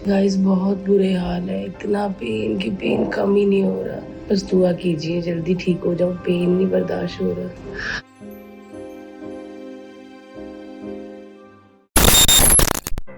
Guys बहुत बुरे हाल है, इतना पेन कि पेन कम ही नहीं हो रहा। बस दुआ कीजिए जल्दी ठीक हो जाऊं, पेन नहीं बर्दाश्त हो रहा।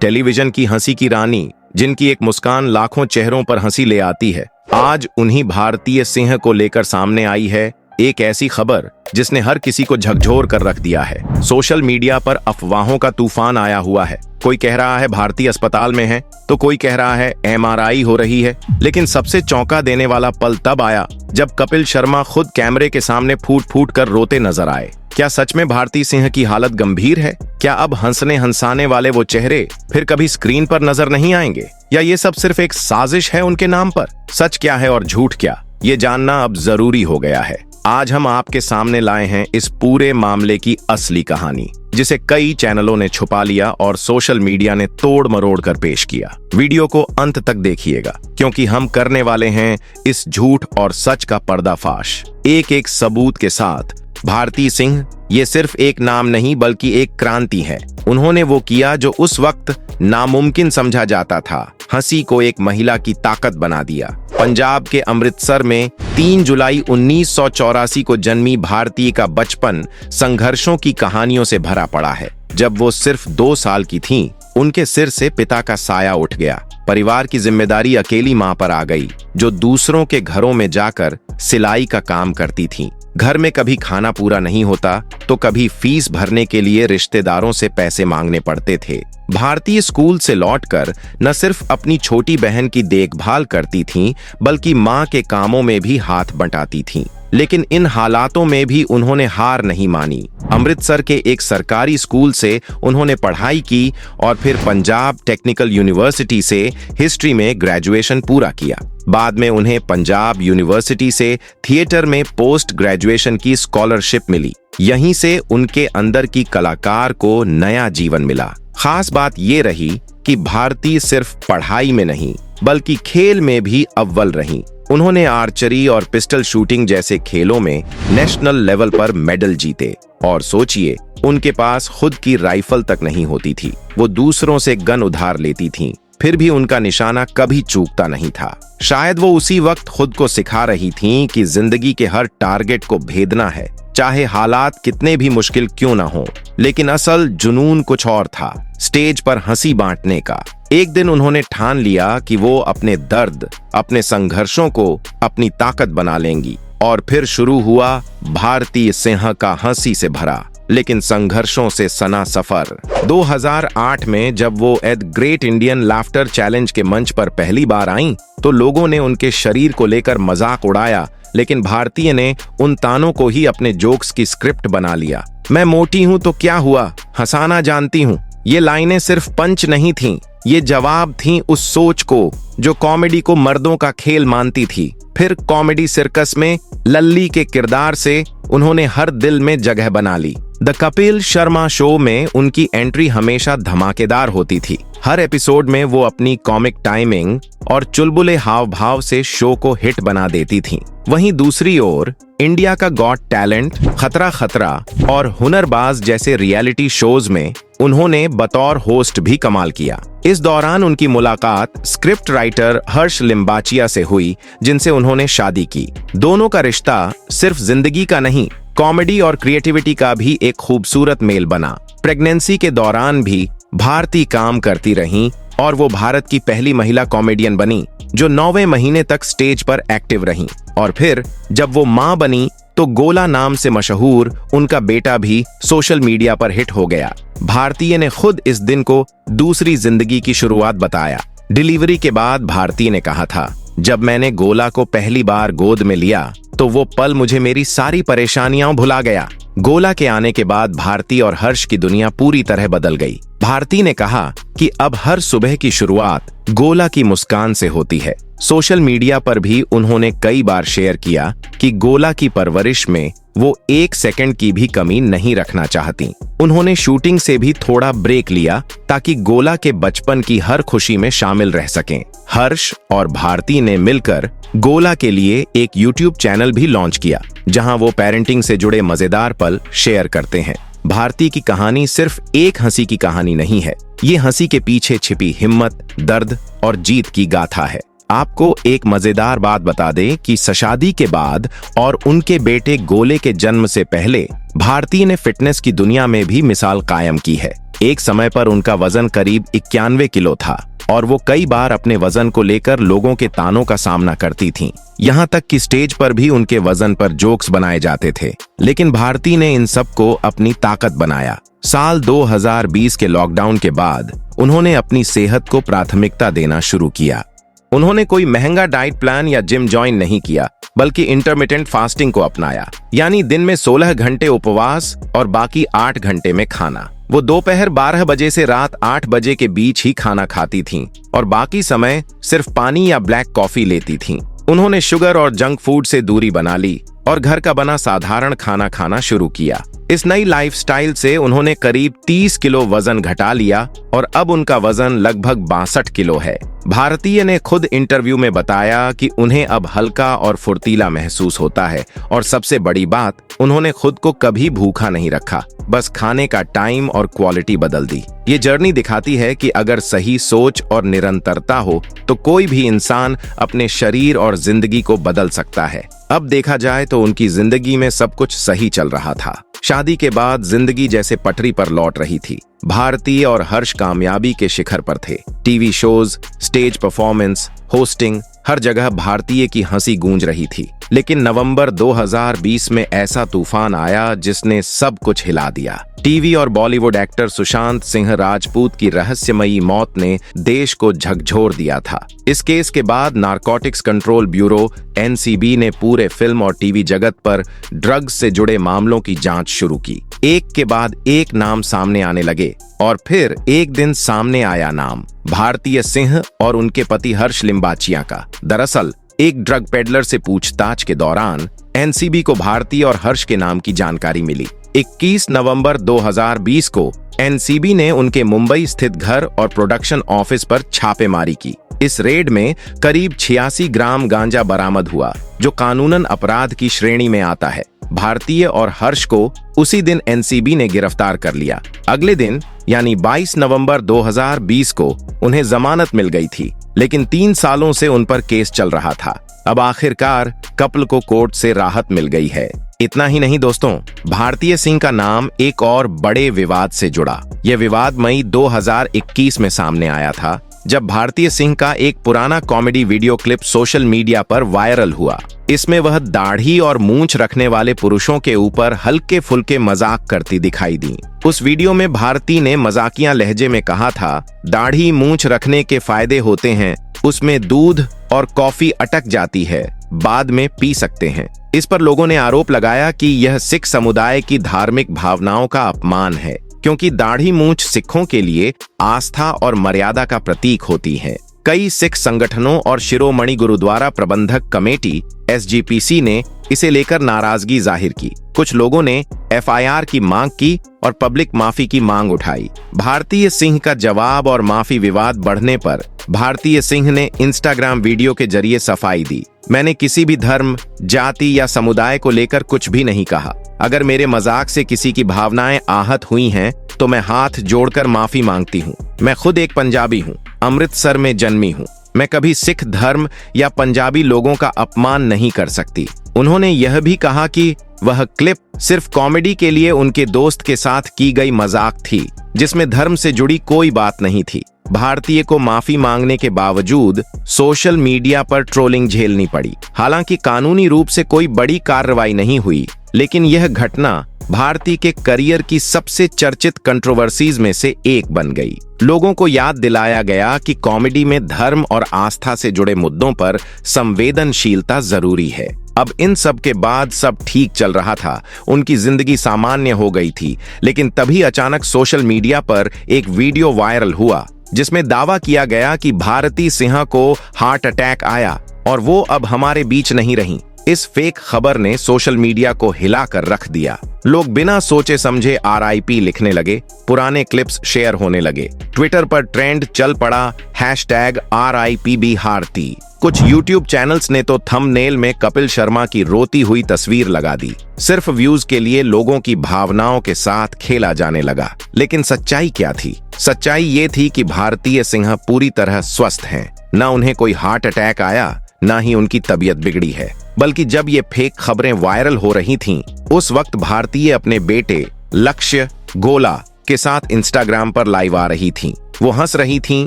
टेलीविजन की हंसी की रानी, जिनकी एक मुस्कान लाखों चेहरों पर हंसी ले आती है, आज उन्हीं भारतीय सिंह को लेकर सामने आई है एक ऐसी खबर जिसने हर किसी को झकझोर कर रख दिया है। सोशल मीडिया पर अफवाहों का तूफान आया हुआ है। कोई कह रहा है भारतीय अस्पताल में है, तो कोई कह रहा है एमआरआई हो रही है। लेकिन सबसे चौंका देने वाला पल तब आया जब कपिल शर्मा खुद कैमरे के सामने फूट फूट कर रोते नजर आए। क्या सच में भारती सिंह की हालत गंभीर है? क्या अब हंसने हंसाने वाले वो चेहरे फिर कभी स्क्रीन पर नजर नहीं आएंगे, या ये सब सिर्फ एक साजिश है उनके नाम पर? सच क्या है और झूठ क्या, ये जानना अब जरूरी हो गया है। आज हम आपके सामने लाए हैं इस पूरे मामले की असली कहानी, जिसे कई चैनलों ने छुपा लिया और सोशल मीडिया ने तोड़ मरोड़ कर पेश किया। वीडियो को अंत तक देखिएगा, क्योंकि हम करने वाले हैं इस झूठ और सच का पर्दाफाश एक एक सबूत के साथ। भारती सिंह ये सिर्फ एक नाम नहीं बल्कि एक क्रांति है। उन्होंने वो किया जो उस वक्त नामुमकिन समझा जाता था। हंसी को एक महिला की ताकत बना दिया। पंजाब के अमृतसर में 3 जुलाई 1984 को जन्मी भारती का बचपन संघर्षों की कहानियों से भरा पड़ा है। जब वो सिर्फ 2 साल की थीं, उनके सिर से पिता का साया उठ गया। परिवार की जिम्मेदारी अकेली मां पर आ गई, जो दूसरों के घरों में जाकर सिलाई का काम करती थीं। घर में कभी खाना पूरा नहीं होता तो कभी फीस भरने के लिए रिश्तेदारों से पैसे मांगने पड़ते थे। भारतीय स्कूल से लौटकर न सिर्फ अपनी छोटी बहन की देखभाल करती थीं, बल्कि मां के कामों में भी हाथ बंटाती थीं। लेकिन इन हालातों में भी उन्होंने हार नहीं मानी। अमृतसर के एक सरकारी स्कूल से उन्होंने पढ़ाई की और फिर पंजाब टेक्निकल यूनिवर्सिटी से हिस्ट्री में ग्रेजुएशन पूरा किया। बाद में उन्हें पंजाब यूनिवर्सिटी से थिएटर में पोस्ट ग्रेजुएशन की स्कॉलरशिप मिली। यहीं से उनके अंदर की कलाकार को नया जीवन मिला। खास बात ये रही कि भारती सिर्फ पढ़ाई में नहीं बल्कि खेल में भी अव्वल रहीं। उन्होंने आर्चरी और पिस्टल शूटिंग जैसे खेलों में नेशनल लेवल पर मेडल जीते। और सोचिए, उनके पास खुद की राइफल तक नहीं होती थी, वो दूसरों से गन उधार लेती थीं। फिर भी उनका निशाना कभी चूकता नहीं था। शायद वो उसी वक्त खुद को सिखा रही थीं कि जिंदगी के हर टारगेट को भेदना है, चाहे हालात कितने भी मुश्किल क्यों ना हो। लेकिन असल जुनून कुछ और था, स्टेज पर हंसी बांटने का। एक दिन उन्होंने ठान लिया कि वो अपने दर्द, अपने संघर्षों को अपनी ताकत बना लेंगी। और फिर शुरू हुआ भारतीय सिंह का हंसी से भरा लेकिन संघर्षों से सना सफर। 2008 में जब वो at great Indian laughter challenge के मंच पर पहली बार आईं, तो लोगों ने उनके शरीर को लेकर मजाक उड़ाया, लेकिन भारतीय ने उन तानों को ही अपने जोक्स की स्क्रिप्ट बना लिया। मैं मोटी हूं तो क्या हुआ, हंसाना जानती हूं। ये लाइनें सिर्फ पंच नहीं थीं, ये जवाब थीं उस सोच को जो कॉमेडी को मर्दों का खेल मानती थी। फिर कॉमेडी सर्कस में लल्ली के किरदार से उन्होंने हर दिल में जगह बना ली। द कपिल शर्मा शो में उनकी एंट्री हमेशा धमाकेदार होती थी। हर एपिसोड में वो अपनी कॉमिक टाइमिंग और चुलबुले हाव भाव से शो को हिट बना देती थीं। वहीं दूसरी ओर इंडिया का गॉट टैलेंट, खतरा खतरा और हुनरबाज जैसे रियलिटी शोज में उन्होंने बतौर होस्ट भी कमाल किया। इस दौरान उनकी मुलाकात स्क्रिप्ट राइटर हर्ष लिम्बाचिया से हुई, जिनसे उन्होंने शादी की। दोनों का रिश्ता सिर्फ जिंदगी का नहीं, कॉमेडी और क्रिएटिविटी का भी एक खूबसूरत मेल बना। प्रेगनेंसी के दौरान भी भारती काम करती रहीं और वो भारत की पहली महिला कॉमेडियन बनी जो 9वें महीने तक स्टेज पर एक्टिव रहीं। और फिर जब वो मां बनी तो गोला नाम से मशहूर उनका बेटा भी सोशल मीडिया पर हिट हो गया। भारतीय ने खुद इस दिन को दूसरी जिंदगी की शुरुआत बताया। डिलीवरी के बाद भारती ने कहा था, जब मैंने गोला को पहली बार गोद में लिया तो वो पल मुझे मेरी सारी परेशानियां भुला गया। गोला के आने के बाद भारती और हर्ष की दुनिया पूरी तरह बदल गई। भारती ने कहा कि अब हर सुबह की शुरुआत गोला की मुस्कान से होती है। सोशल मीडिया पर भी उन्होंने कई बार शेयर किया कि गोला की परवरिश में वो 1 सेकंड की भी कमी नहीं रखना चाहती। उन्होंने शूटिंग से भी थोड़ा ब्रेक लिया ताकि गोला के बचपन की हर खुशी में शामिल रह सकें। हर्ष और भारती ने मिलकर गोला के लिए एक YouTube चैनल भी लॉन्च किया, जहां वो पेरेंटिंग से जुड़े मजेदार पल शेयर करते हैं। भारती की कहानी सिर्फ एक हंसी की कहानी नहीं है, ये हंसी के पीछे छिपी हिम्मत, दर्द और जीत की गाथा है। आपको एक मजेदार बात बता दें कि शादी के बाद और उनके बेटे गोले के जन्म से पहले भारती ने फिटनेस की दुनिया में भी मिसाल कायम की है। एक समय पर उनका वजन करीब 91 किलो था और वो कई बार अपने वजन को लेकर लोगों के तानों का सामना करती थीं। यहाँ तक कि स्टेज पर भी उनके वजन पर जोक्स बनाए जाते थे, लेकिन भारती ने इन सब को अपनी ताकत बनाया। साल 2020 के लॉकडाउन के बाद उन्होंने अपनी सेहत को प्राथमिकता देना शुरू किया। उन्होंने कोई महंगा डाइट प्लान या जिम ज्वाइन नहीं किया, बल्कि इंटरमिटेंट फास्टिंग को अपनाया, यानी दिन में 16 घंटे उपवास और बाकी 8 घंटे में खाना। वो दोपहर 12 बजे से रात 8 बजे के बीच ही खाना खाती थीं और बाकी समय सिर्फ पानी या ब्लैक कॉफी लेती थीं। उन्होंने शुगर और जंक फूड से दूरी बना ली और घर का बना साधारण खाना खाना शुरू किया। इस नई लाइफस्टाइल से उन्होंने करीब 30 किलो वजन घटा लिया और अब उनका वजन लगभग 62 किलो है। भारतीय ने खुद इंटरव्यू में बताया कि उन्हें अब हल्का और फुर्तीला महसूस होता है और सबसे बड़ी बात, उन्होंने खुद को कभी भूखा नहीं रखा, बस खाने का टाइम और क्वालिटी बदल दी। ये जर्नी दिखाती है कि अगर सही सोच और निरंतरता हो तो कोई भी इंसान अपने शरीर और जिंदगी को बदल सकता है। अब देखा जाए तो उनकी जिंदगी में सब कुछ सही चल रहा था। शादी के बाद जिंदगी जैसे पटरी पर लौट रही थी। भारती और हर्ष कामयाबी के शिखर पर थे। TV shows, stage performance, hosting, हर जगह भारतीय की हंसी गूंज रही थी। लेकिन नवंबर 2020 में ऐसा तूफान आया जिसने सब कुछ हिला दिया। टीवी और बॉलीवुड एक्टर सुशांत सिंह राजपूत की रहस्यमयी मौत ने देश को झकझोर दिया था। इस केस के बाद नारकोटिक्स कंट्रोल ब्यूरो एनसीबी ने पूरे फिल्म और टीवी जगत पर ड्रग्स से जुड़े मामलों की जांच शुरू की। एक के बाद एक नाम सामने आने लगे और फिर एक दिन सामने आया नाम भारतीय सिंह और उनके पति हर्ष लिम्बाचिया का। दरअसल एक ड्रग पेडलर से पूछताछ के दौरान एनसीबी को भारती और हर्ष के नाम की जानकारी मिली। 21 नवंबर 2020 को एनसीबी ने उनके मुंबई स्थित घर और प्रोडक्शन ऑफिस पर छापेमारी की। इस रेड में करीब 86 ग्राम गांजा बरामद हुआ, जो कानूनन अपराध की श्रेणी में आता है। भारतीय और हर्ष को उसी दिन एनसीबी ने गिरफ्तार कर लिया। अगले दिन यानी 22 नवंबर 2020 को उन्हें जमानत मिल गई थी, लेकिन 3 सालों से उन पर केस चल रहा था। अब आखिरकार कपल को कोर्ट से राहत मिल गई है। इतना ही नहीं दोस्तों, भारतीय सिंह का नाम एक और बड़े विवाद से जुड़ा। यह विवाद मई 2021 में सामने आया था, जब भारतीय सिंह का एक पुराना comedy video clip social media पर वायरल हुआ। इसमें वह दाढ़ी और मूंछ रखने वाले पुरुषों के ऊपर हल्के फुल्के मजाक करती दिखाई दी। उस वीडियो में भारती ने मजाकिया लहजे में कहा था, दाढ़ी मूंछ रखने के फायदे होते हैं, उसमें दूध और कॉफी अटक जाती है, बाद में पी सकते हैं। इस पर लोगों ने आरोप लगाया कि यह सिख समुदाय की धार्मिक भावनाओं का अपमान है, क्योंकि दाढ़ी मूंछ सिखों के लिए आस्था और मर्यादा का प्रतीक होती है। कई सिख संगठनों और शिरोमणि गुरुद्वारा प्रबंधक कमेटी SGPC ने इसे लेकर नाराजगी जाहिर की। कुछ लोगों ने FIR की मांग की और पब्लिक माफी की मांग उठाई। भारतीय सिंह का जवाब और माफी विवाद बढ़ने पर भारतीय सिंह ने इंस्टाग्राम वीडियो के जरिए सफाई दी। मैंने किसी भी धर्म, जाति या समुदाय को लेकर कुछ भी नहीं कहा। अगर मेरे मजाक से किसी की भावनाएं आहत हुई हैं, तो मैं हाथ जोड़कर माफी मांगती हूँ। मैं खुद एक पंजाबी हूँ, अमृतसर में जन्मी हूँ। मैं कभी सिख धर्म या पंजाबी लोगों का अपमान नहीं कर सकती। उन्होंने यह भी कहा कि वह क्लिप सिर्फ कॉमेडी के लिए उनके दोस्त के साथ की गई मजाक थी, जिसमें धर्म से जुड़ी कोई बात नहीं थी। भारतीय को माफी मांगने के बावजूद सोशल मीडिया पर ट्रोलिंग झेलनी पड़ी। हालांकि कानूनी रूप से कोई बड़ी कार्रवाई नहीं हुई, लेकिन यह घटना भारती के करियर की सबसे चर्चित कंट्रोवर्सीज में से एक बन गई। लोगों को याद दिलाया गया कि कॉमेडी में धर्म और आस्था से जुड़े मुद्दों पर संवेदनशीलता जरूरी है। अब इन सब के बाद सब ठीक चल रहा था, उनकी जिंदगी सामान्य हो गई थी, लेकिन तभी अचानक सोशल मीडिया पर एक वीडियो वायरल हुआ, जिसमें दावा किया गया कि भारती सिंह को हार्ट अटैक आया और वो अब हमारे बीच नहीं रहीं। इस फेक खबर ने सोशल मीडिया को हिलाकर रख दिया। लोग बिना सोचे समझे RIP लिखने लगे, पुराने क्लिप्स शेयर होने लगे। ट्विटर पर ट्रेंड चल पड़ा, #RIPB भारती। कुछ YouTube चैनल्स ने तो थंबनेल में कपिल शर्मा की रोती हुई तस्वीर लगा दी। सिर्फ व्यूज के लिए लोगों की भावनाओं के साथ खेला जाने लगा। लेकिन सच्चाई क्या थी? सच्चाई ये थी कि भारतीय सिंह पूरी तरह स्वस्थ हैं। न उन्हें कोई हार्ट अटैक आया, न ही उनकी तबीयत बिगड़ी है। बल्कि जब ये फेक खबरें वायरल हो रही थीं, उस वक्त भारतीय अपने बेटे लक्ष्य गोला के साथ इंस्टाग्राम पर लाइव आ रही थीं। वो हंस रही थीं,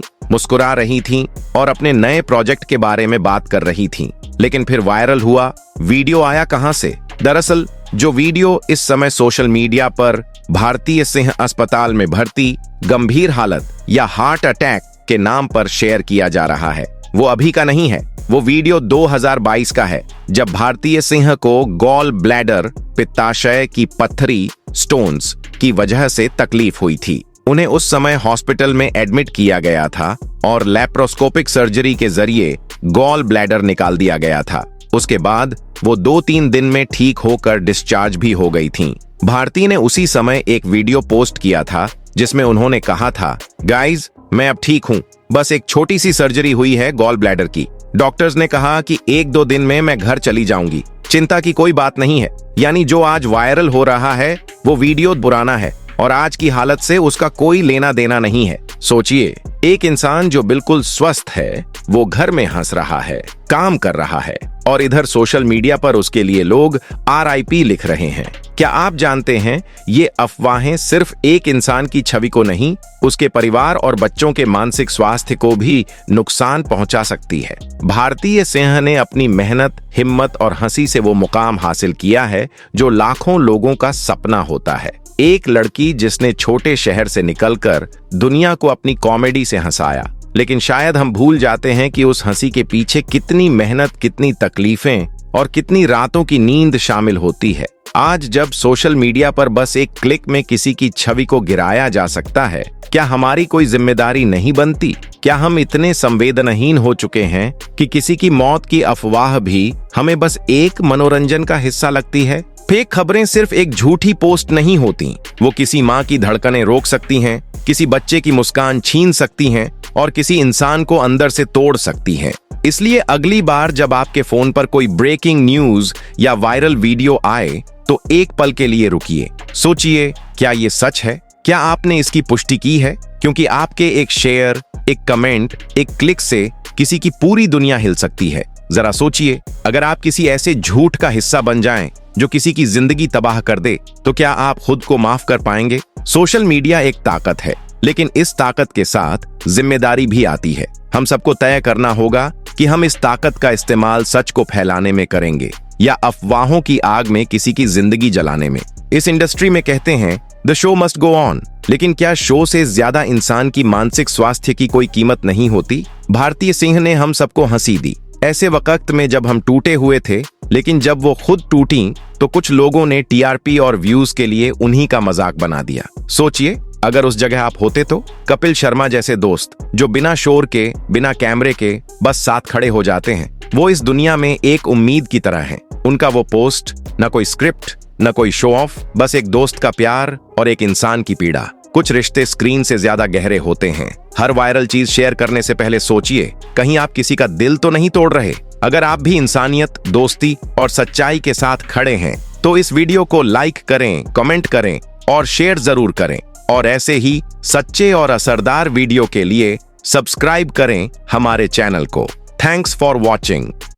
मुस्कुरा रही थीं और अपने नए प्रोजेक्ट के बारे में बात कर रही थीं। लेकिन फिर वायरल हुआ वीडियो आया कहां से? दरअसल जो वीडियो इस समय सोशल मीडिया पर भारतीय सिंह अस्पताल में भर्ती, गंभीर हालत या हार्ट अटैक के नाम पर शेयर किया जा रहा है, वो अभी का नहीं है। वो वीडियो 2022 का है, जब भारतीय सिंह को गॉल ब्लैडर पित्ताशय की पत्थरी स्टोन्स की वजह से तकलीफ हुई थी। उन्हें उस समय हॉस्पिटल में एडमिट किया गया था और लैप्रोस्कोपिक सर्जरी के जरिए गॉल ब्लैडर निकाल दिया गया था। उसके बाद वो 2-3 दिन में ठीक होकर डिस्चार्ज भी हो गई थीं। भारती ने उसी समय एक वीडियो पोस्ट किया था जिसमें उन्होंने कहा था, गाइज मैं अब ठीक हूँ, बस एक छोटी सी सर्जरी हुई है गॉल ब्लैडर की। डॉक्टर्स ने कहा कि 1-2 दिन में मैं घर चली जाऊंगी, चिंता की कोई बात नहीं है। यानी जो आज वायरल हो रहा है वो वीडियो पुराना है और आज की हालत से उसका कोई लेना देना नहीं है। सोचिए, एक इंसान जो बिल्कुल स्वस्थ है वो घर में हंस रहा है, काम कर रहा है और इधर सोशल मीडिया पर उसके लिए लोग RIP लिख रहे हैं। क्या आप जानते हैं ये अफवाहें सिर्फ एक इंसान की छवि को नहीं, उसके परिवार और बच्चों के मानसिक स्वास्थ्य को भी नुकसान पहुंचा सकती है। भारतीय सिंह ने अपनी मेहनत, हिम्मत और हंसी से वो मुकाम हासिल किया है जो लाखों लोगों का सपना होता है। एक लड़की जिसने छोटे शहर से निकलकर दुनिया को अपनी कॉमेडी से हंसाया। लेकिन शायद हम भूल जाते हैं कि उस हंसी के पीछे कितनी मेहनत, कितनी तकलीफें और कितनी रातों की नींद शामिल होती है। आज जब सोशल मीडिया पर बस एक क्लिक में किसी की छवि को गिराया जा सकता है, क्या हमारी कोई जिम्मेदारी नहीं बनती? क्या हम इतने संवेदनहीन हो चुके हैं कि किसी की मौत की अफवाह भी हमें बस एक मनोरंजन का हिस्सा लगती है? फेक खबरें सिर्फ एक झूठी पोस्ट नहीं होती, वो किसी माँ की धड़कनें रोक सकती हैं, किसी बच्चे की मुस्कान छीन सकती हैं और किसी इंसान को अंदर से तोड़ सकती हैं। इसलिए अगली बार जब आपके फोन पर कोई ब्रेकिंग न्यूज या वायरल वीडियो आए तो एक पल के लिए रुकिए, सोचिए क्या ये सच है? क्या आपने इसकी पुष्टि की है? क्योंकि आपके एक शेयर, एक कमेंट, एक क्लिक से किसी की पूरी दुनिया हिल सकती है। जरा सोचिए, अगर आप किसी ऐसे झूठ का हिस्सा बन जाएं जो किसी की जिंदगी तबाह कर दे, तो क्या आप खुद को माफ कर पाएंगे? सोशल मीडिया एक ताकत है, लेकिन इस ताकत के साथ जिम्मेदारी भी आती है। हम सबको तय करना होगा कि हम इस ताकत का इस्तेमाल सच को फैलाने में करेंगे या अफवाहों की आग में किसी की जिंदगी जलाने में। इस इंडस्ट्री में कहते हैं the show must go on, लेकिन क्या शो से ज्यादा इंसान की मानसिक स्वास्थ्य की कोई कीमत नहीं होती? भारतीय सिंह ने हम सबको हंसी दी ऐसे वक्त में जब हम टूटे हुए थे, लेकिन जब वो खुद टूटी तो कुछ लोगों ने TRP और व्यूज के लिए उन्हीं का मजाक बना दिया। सोचिए, अगर उस जगह आप होते तो? कपिल शर्मा जैसे दोस्त जो बिना शोर के, बिना कैमरे के बस साथ खड़े हो जाते हैं, वो इस दुनिया में एक उम्मीद की तरह हैं। उनका वो पोस्ट, न कोई स्क्रिप्ट, न कोई शो ऑफ, बस एक दोस्त का प्यार और एक इंसान की पीड़ा। कुछ रिश्ते स्क्रीन से ज्यादा गहरे होते हैं। हर वायरल चीज शेयर करने से पहले सोचिए, कहीं आप किसी का दिल तो नहीं तोड़ रहे? अगर आप भी इंसानियत, दोस्ती और सच्चाई के साथ खड़े हैं तो इस वीडियो को लाइक करें, कमेंट करें और शेयर जरूर करें। और ऐसे ही सच्चे और असरदार वीडियो के लिए सब्सक्राइब करें हमारे चैनल को। Thanks for watching.